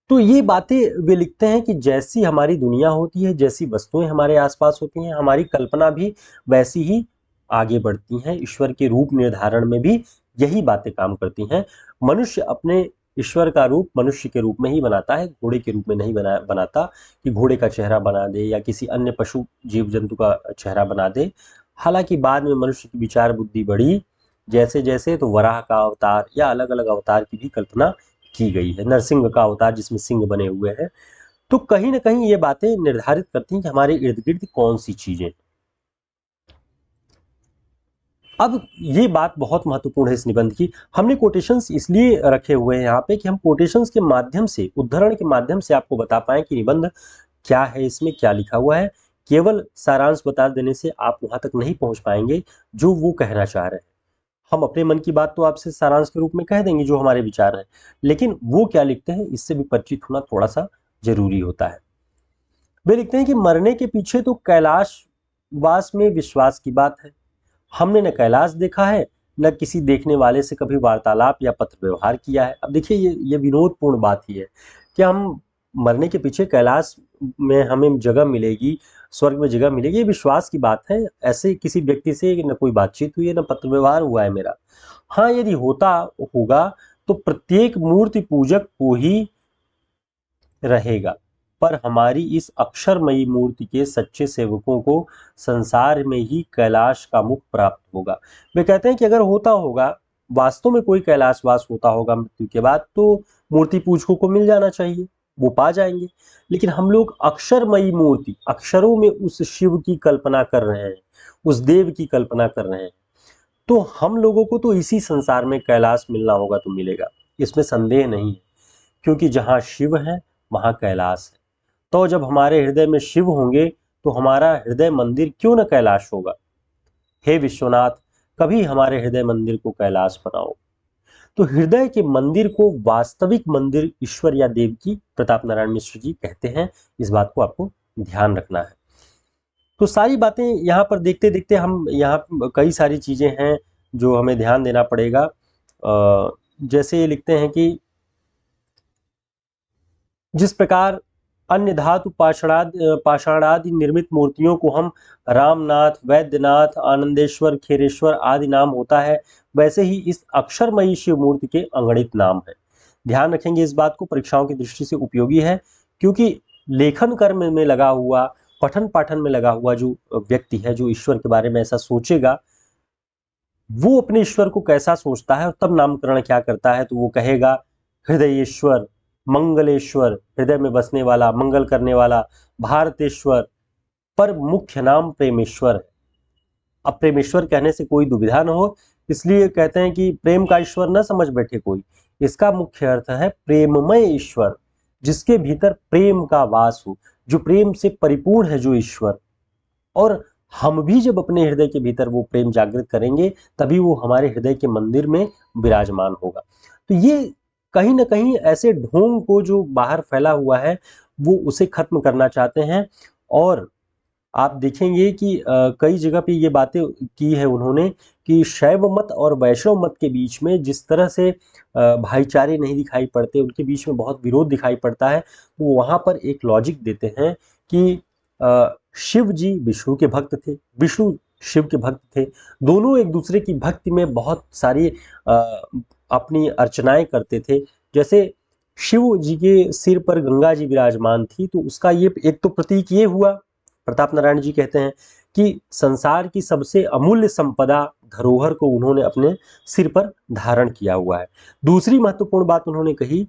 तो ये बातें वे लिखते हैं कि जैसी हमारी दुनिया होती है, जैसी वस्तुएं हमारे आसपास होती हैं, हमारी कल्पना भी वैसी ही आगे बढ़ती हैं। ईश्वर के रूप निर्धारण में भी यही बातें काम करती हैं। मनुष्य अपने ईश्वर का रूप मनुष्य के रूप में ही बनाता है, घोड़े के रूप में नहीं बनाता कि घोड़े का चेहरा बना दे या किसी अन्य पशु जीव जंतु का चेहरा बना दे। हालांकि बाद में मनुष्य की विचार बुद्धि बढ़ी जैसे जैसे, तो वराह का अवतार या अलग अलग अवतार की भी कल्पना की गई है। नरसिंह का अवतार जिसमें सिंह बने हुए हैं। तो कहीं ना कहीं ये बातें निर्धारित करती हैं कि हमारे इर्द गिर्द कौन सी चीजें। अब ये बात बहुत महत्वपूर्ण है इस निबंध की। हमने कोटेशंस इसलिए रखे हुए हैं यहाँ पे कि हम कोटेशंस के माध्यम से, उद्धरण के माध्यम से आपको बता पाएं कि निबंध क्या है, इसमें क्या लिखा हुआ है। केवल सारांश बता देने से आप वहां तक नहीं पहुंच पाएंगे जो वो कहना चाह रहे हैं। हम अपने मन की बात तो आपसे सारांश के रूप में कह देंगे जो हमारे विचार हैं, लेकिन वो क्या लिखते हैं इससे भी परिचित होना थोड़ा सा जरूरी होता है। वे लिखते हैं कि मरने के पीछे तो कैलाश वास में विश्वास की बात है। हमने न कैलाश देखा है, न किसी देखने वाले से कभी वार्तालाप या पत्र व्यवहार किया है। अब देखिए ये विनोदपूर्ण बात ही है कि हम मरने के पीछे कैलाश में हमें जगह मिलेगी, स्वर्ग में जगह मिलेगी, ये विश्वास की बात है। ऐसे किसी व्यक्ति से न कोई बातचीत हुई है, न पत्र व्यवहार हुआ है मेरा। हाँ, यदि होता होगा तो प्रत्येक मूर्ति पूजक को ही रहेगा, पर हमारी इस अक्षरमयी मूर्ति के सच्चे सेवकों को संसार में ही कैलाश का मुख प्राप्त होगा। वे कहते हैं कि अगर होता होगा, वास्तव में कोई कैलाशवास होता होगा मृत्यु के बाद, तो मूर्ति पूजकों को मिल जाना चाहिए, वो पा जाएंगे। लेकिन हम लोग अक्षरमयी मूर्ति, अक्षरों में उस शिव की कल्पना कर रहे हैं, उस देव की कल्पना कर रहे हैं, तो हम लोगों को तो इसी संसार में कैलाश मिलना होगा तो मिलेगा, इसमें संदेह नहीं है। क्योंकि जहाँ शिव है वहाँ कैलाश है। तो जब हमारे हृदय में शिव होंगे तो हमारा हृदय मंदिर क्यों न कैलाश होगा। हे विश्वनाथ, कभी हमारे हृदय मंदिर को कैलाश बनाओ। तो हृदय के मंदिर को वास्तविक मंदिर ईश्वर या देव की प्रताप नारायण मिश्र जी कहते हैं। इस बात को आपको ध्यान रखना है। तो सारी बातें यहाँ पर देखते देखते हम यहाँ कई सारी चीजें हैं जो हमें ध्यान देना पड़ेगा। जैसे ये लिखते हैं कि जिस प्रकार अन्य धातु पाषाणादि निर्मित मूर्तियों को हम रामनाथ, वैद्यनाथ, आनंदेश्वर, खेरेश्वर आदि नाम होता है, वैसे ही इस अक्षरमयी शिव मूर्ति के अगणित नाम है। ध्यान रखेंगे इस बात को, परीक्षाओं की दृष्टि से उपयोगी है। क्योंकि लेखन कर्म में लगा हुआ, पठन पाठन में लगा हुआ जो व्यक्ति है, जो ईश्वर के बारे में ऐसा सोचेगा, वो अपने ईश्वर को कैसा सोचता है और तब नामकरण क्या करता है, तो वो कहेगा हृदयेश्वर, मंगलेश्वर, हृदय में बसने वाला, मंगल करने वाला, भारतेश्वर, पर मुख्य नाम प्रेमेश्वर है। अब प्रेमेश्वर कहने से कोई दुविधा न हो, इसलिए कहते हैं कि प्रेम का ईश्वर न समझ बैठे कोई। इसका मुख्य अर्थ है प्रेममय ईश्वर, जिसके भीतर प्रेम का वास हो, जो प्रेम से परिपूर्ण है जो ईश्वर। और हम भी जब अपने हृदय के भीतर वो प्रेम जागृत करेंगे, तभी वो हमारे हृदय के मंदिर में विराजमान होगा। तो ये कहीं ना कहीं ऐसे ढोंग को जो बाहर फैला हुआ है, वो उसे खत्म करना चाहते हैं। और आप देखेंगे कि कई जगह पे ये बातें की है उन्होंने कि शैव मत और वैष्णव मत के बीच में जिस तरह से भाईचारे नहीं दिखाई पड़ते, उनके बीच में बहुत विरोध दिखाई पड़ता है। तो वहां पर एक लॉजिक देते हैं कि शिव जी विष्णु के भक्त थे, विष्णु शिव के भक्त थे, दोनों एक दूसरे की भक्ति में बहुत सारी अपनी अर्चनाएं करते थे। जैसे शिव जी के सिर पर गंगा जी विराजमान थी, तो उसका ये एक तो प्रतीक ये हुआ, प्रताप नारायण जी कहते हैं कि संसार की सबसे अमूल्य संपदा धरोहर को उन्होंने अपने सिर पर धारण किया हुआ है। दूसरी महत्वपूर्ण बात उन्होंने कही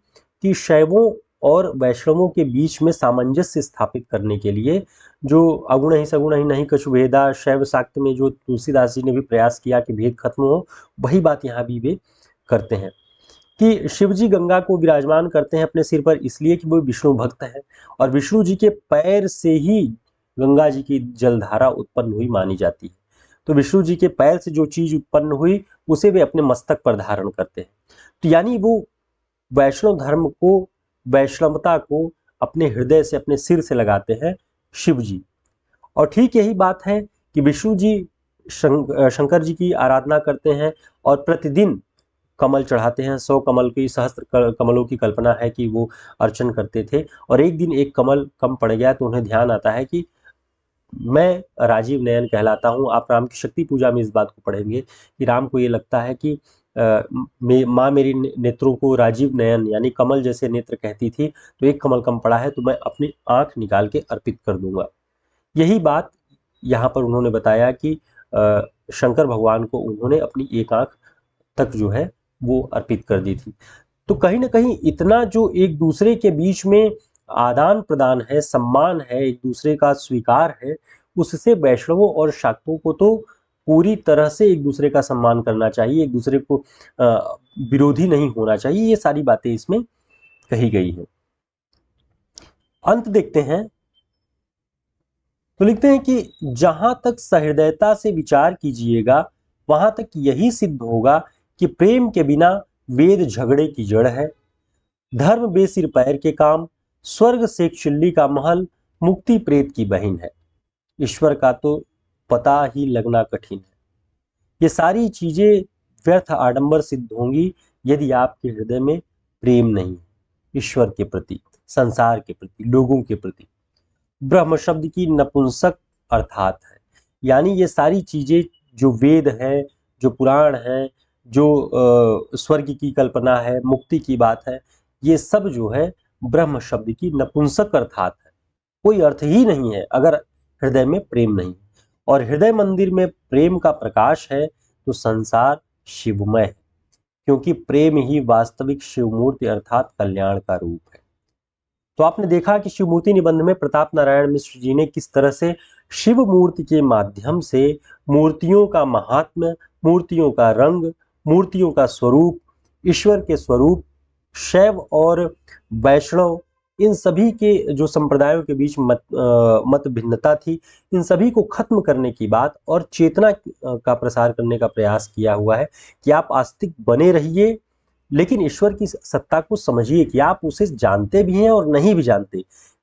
कि शैवों और वैष्णवों के बीच में सामंजस्य स्थापित करने के लिए जो अगुण ही सगुण ही नहीं कछु भेदा, शैव शाक्त में जो तुलसीदास जी ने भी प्रयास किया कि भेद खत्म हो, वही बात यहाँ भी वे करते हैं कि शिव जी गंगा को विराजमान करते हैं अपने सिर पर, इसलिए कि वो विष्णु भक्त है और विष्णु जी के पैर से ही गंगा जी की जलधारा उत्पन्न हुई मानी जाती है। तो विष्णु जी के पैर से जो चीज उत्पन्न हुई उसे वे अपने मस्तक पर धारण करते हैं। तो यानी वो वैष्णव धर्म को, वैष्णवता को अपने हृदय से, अपने सिर से लगाते हैं शिव जी। और ठीक यही बात है कि विष्णु जी शंकर जी की आराधना करते हैं और प्रतिदिन कमल चढ़ाते हैं। 100 कमल की, सहस्त्र कमलों की कल्पना है कि वो अर्चन करते थे। और एक दिन एक कमल कम पड़ गया तो उन्हें ध्यान आता है कि मैं राजीव नयन कहलाता हूँ। आप राम की शक्ति पूजा में इस बात को पढ़ेंगे कि राम को ये लगता है कि माँ मेरी नेत्रों को राजीव नयन यानी कमल जैसे नेत्र कहती थी, तो एक कमल कम पड़ा है तो मैं अपनी आंख निकाल के अर्पित कर दूंगा। यही बात यहाँ पर उन्होंने बताया कि शंकर भगवान को उन्होंने अपनी एक आंख तक जो है वो अर्पित कर दी थी। तो कहीं ना कहीं इतना जो एक दूसरे के बीच में आदान प्रदान है, सम्मान है, एक दूसरे का स्वीकार है, उससे वैष्णवों और शाक्तों को तो पूरी तरह से एक दूसरे का सम्मान करना चाहिए, एक दूसरे को विरोधी नहीं होना चाहिए। ये सारी बातें इसमें कही गई हैं। अंत देखते हैं तो लिखते हैं कि जहां तक सहृदयता से विचार कीजिएगा वहां तक यही सिद्ध होगा कि प्रेम के बिना वेद झगड़े की जड़ है, धर्म बेसिर पैर के काम, स्वर्ग से चिल्ली का महल, मुक्ति प्रेत की बहन है। ईश्वर का तो पता ही लगना कठिन है। ये सारी चीजें व्यर्थ आडंबर सिद्ध होंगी यदि आपके हृदय में प्रेम नहीं है, ईश्वर के प्रति, संसार के प्रति, लोगों के प्रति। ब्रह्म शब्द की नपुंसक अर्थात है, यानी ये सारी चीजें जो वेद है, जो पुराण है, जो स्वर्ग की कल्पना है, मुक्ति की बात है, ये सब जो है ब्रह्म शब्द की नपुंसक अर्थात है। कोई अर्थ ही नहीं है अगर हृदय में प्रेम नहीं। और हृदय मंदिर में प्रेम का प्रकाश है तो संसार शिवमय है, क्योंकि प्रेम ही वास्तविक शिवमूर्ति अर्थात कल्याण का रूप है। तो आपने देखा कि शिवमूर्ति निबंध में प्रताप नारायण मिश्र जी ने किस तरह से शिव मूर्ति के माध्यम से मूर्तियों का महात्म्य, मूर्तियों का रंग, मूर्तियों का स्वरूप, ईश्वर के स्वरूप, शैव और वैष्णव, इन सभी के जो संप्रदायों के बीच मत भिन्नता थी, इन सभी को खत्म करने की बात और चेतना का प्रसार करने का प्रयास किया हुआ है कि आप आस्तिक बने रहिए, लेकिन ईश्वर की सत्ता को समझिए कि आप उसे जानते भी हैं और नहीं भी जानते।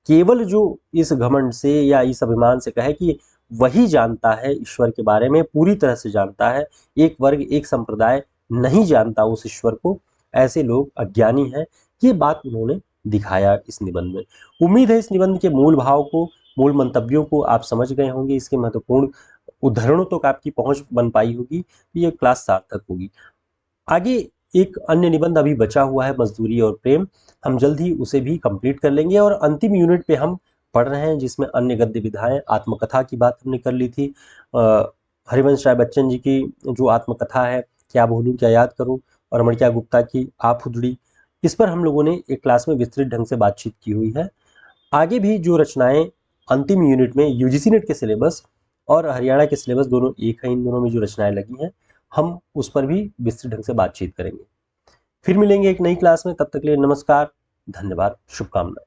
केवल जो इस घमंड से या इस अभिमान से कहे कि वही जानता है ईश्वर के बारे में, पूरी तरह से जानता है, एक वर्ग, एक संप्रदाय नहीं जानता उस ईश्वर को, ऐसे लोग अज्ञानी हैं। ये बात उन्होंने दिखाया इस निबंध में। उम्मीद है इस निबंध के मूल भाव को, मूल मंतव्यों को आप समझ गए होंगे, इसके महत्वपूर्ण उदाहरणों तक आपकी पहुंच बन पाई होगी, तो ये क्लास सार्थक होगी। आगे एक अन्य निबंध अभी बचा हुआ है, मजदूरी और प्रेम, हम जल्द ही उसे भी कंप्लीट कर लेंगे। और अंतिम यूनिट पे हम पढ़ रहे हैं जिसमें अन्य गद्य विधाएं, आत्मकथा की बात हमने कर ली थी। हरिवंश राय बच्चन जी की जो आत्मकथा है, क्या भूलूं क्या याद करूं, और अमृता गुप्ता की आप हुदड़ी, इस पर हम लोगों ने एक क्लास में विस्तृत ढंग से बातचीत की हुई है। आगे भी जो रचनाएं अंतिम यूनिट में यूजीसी नेट के सिलेबस और हरियाणा के सिलेबस दोनों एक है, इन दोनों में जो रचनाएं लगी हैं हम उस पर भी विस्तृत ढंग से बातचीत करेंगे। फिर मिलेंगे एक नई क्लास में, तब तक के लिए नमस्कार, धन्यवाद, शुभकामनाएं।